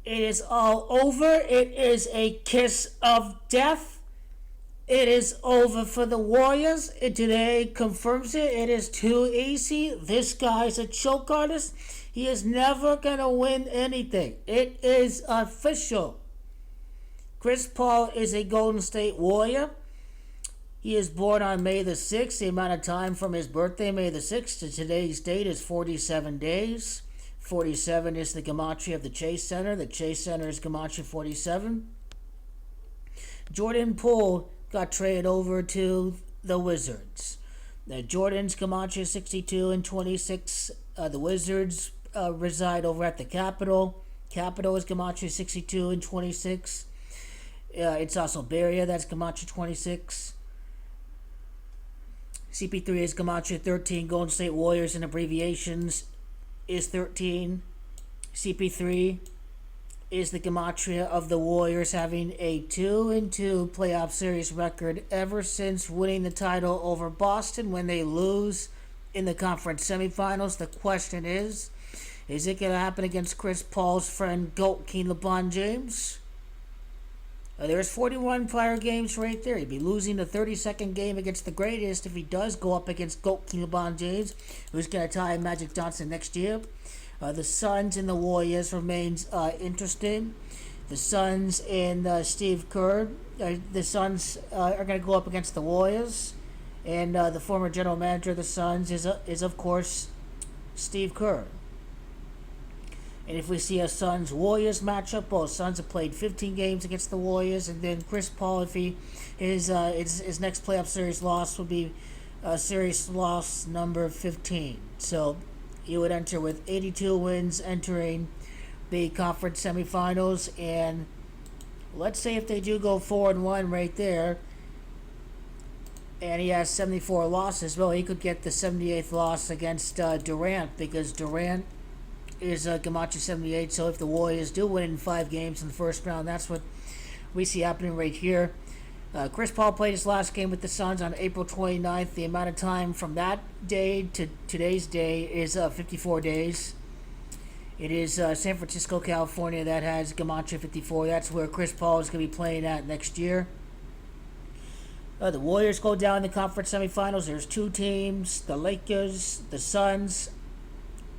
It is all over. It is a kiss of death. It is over for the Warriors. It today confirms it. It is too easy. This guy's a choke artist. He is never going to win anything. It is official. Chris Paul is a Golden State Warrior. He is born on May the 6th. The amount of time from his birthday, May the 6th, to today's date is 47 days. 47 is the gematria of the Chase Center. The Chase Center is gematria 47. Jordan Poole got traded over to the Wizards. Jordan's gematria 62 and 26. The Wizards reside over at the Capitol. Capitol is gematria 62 and 26. It's also Beria, that's gematria 26. CP3 is gematria 13. Golden State Warriors in abbreviations is 13. CP3 is the gematria of the Warriors, having a 2-2 playoff series record ever since winning the title over Boston when they lose in the conference semifinals. The question is it going to happen against Chris Paul's friend GOAT King LeBron James? There's 41 prior games right there. He'd be losing the 32nd game against the greatest if he does go up against GOAT King LeBron James, who's going to tie Magic Johnson next year. The Suns and the Warriors remains interesting. The Suns and Steve Kerr. The Suns are going to go up against the Warriors, and the former general manager of the Suns is of course Steve Kerr. And if we see a Suns-Warriors matchup, both Suns have played 15 games against the Warriors, and then Chris Paul, if his next playoff series loss would be series loss number 15. So he would enter with 82 wins entering the conference semifinals, and let's say if they do go 4-1 right there, and he has 74 losses, well, he could get the 78th loss against Durant, because Durant is gematria 78. So if the Warriors do win in 5 games in the first round, that's what we see happening right here. Chris Paul played his last game with the Suns on April 29th. The amount of time from that day to today's day is 54 days. It is San Francisco, California that has gematria 54. That's where Chris Paul is going to be playing at next year. The Warriors go down in the conference semifinals. There's 2 teams, the Lakers, the Suns.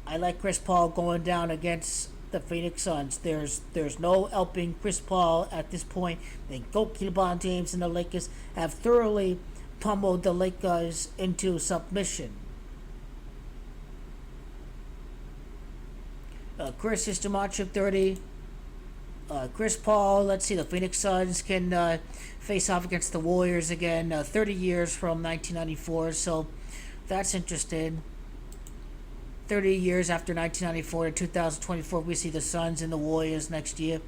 I like Chris Paul going down against the Phoenix Suns. There's no helping Chris Paul at this point. The GOAT LeBron James and the Lakers have thoroughly pummeled the Lakers into submission. Chris is gematria 30. Chris Paul, let's see, the Phoenix Suns can face off against the Warriors again 30 years from 1994, so that's interesting. 30 years after 1994 to 2024, we see the Suns and the Warriors next year.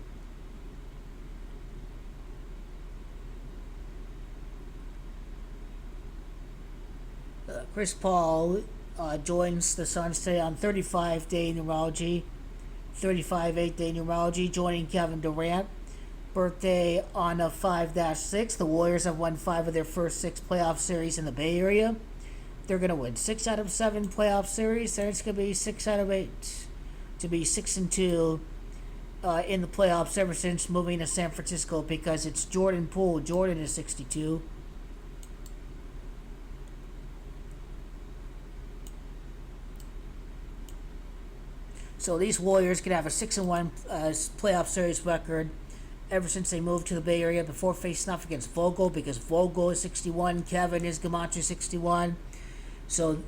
Chris Paul joins the Suns today on 35-day numerology. 35-8-day numerology, joining Kevin Durant. Birthday on a 5-6. The Warriors have won 5 of their first 6 playoff series in the Bay Area. They're going to win 6 out of 7 playoff series, and it's going to be 6 out of 8 to be 6-2 in the playoffs ever since moving to San Francisco, because it's Jordan Poole. Jordan is 62. So these Warriors could have a 6-1 playoff series record ever since they moved to the Bay Area, before facing off against Vogel, because Vogel is 61, Kevin is gematria 61. So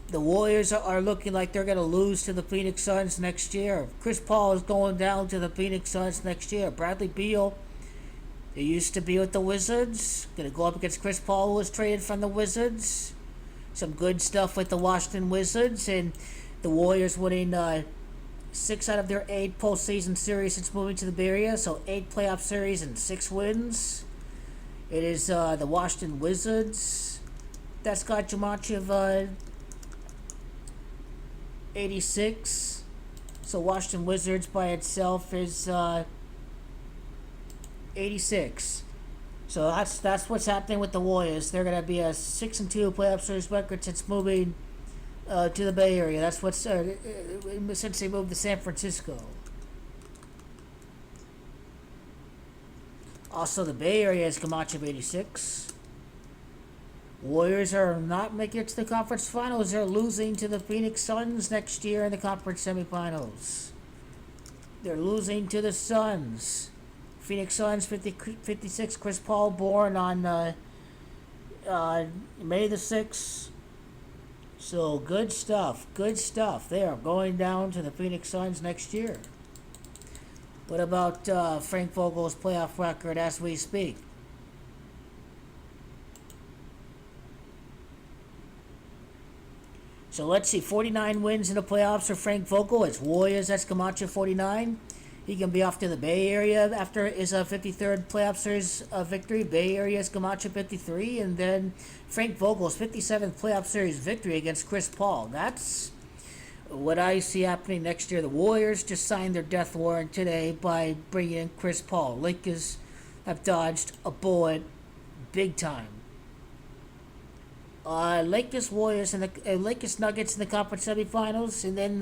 the Warriors are looking like they're going to lose to the Phoenix Suns next year. Chris Paul is going down to the Phoenix Suns next year. Bradley Beal, he used to be with the Wizards, going to go up against Chris Paul, who was traded from the Wizards. Some good stuff with the Washington Wizards, and the Warriors winning 6 out of their 8 postseason series since moving to the Bay Area. So 8 playoff series and 6 wins. It is the Washington Wizards. That's got gematria of 86. So Washington Wizards by itself is 86. So that's what's happening with the Warriors. They're going to be a 6-2 playoff series record since moving to the Bay Area. That's what's since they moved to San Francisco. Also, the Bay Area is Camacho 86. Warriors are not making it to the conference finals. They're losing to the Phoenix Suns next year in the conference semifinals. They're losing to the Suns. Phoenix Suns 56. Chris Paul born on May the 6th. So good stuff. Good stuff. They are going down to the Phoenix Suns next year. What about Frank Vogel's playoff record as we speak? So let's see, 49 wins in the playoffs for Frank Vogel. It's Warriors, that's Camacho 49. He can be off to the Bay Area after his 53rd playoff series victory. Bay Area is Camacho 53. And then Frank Vogel's 57th playoff series victory against Chris Paul. That's what I see happening next year. The Warriors just signed their death warrant today by bringing in Chris Paul. Lakers have dodged a bullet big time. Lakers Warriors and the Lakers Nuggets in the conference semifinals, and then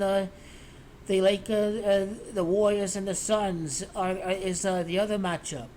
the Warriors and the Suns is the other matchup.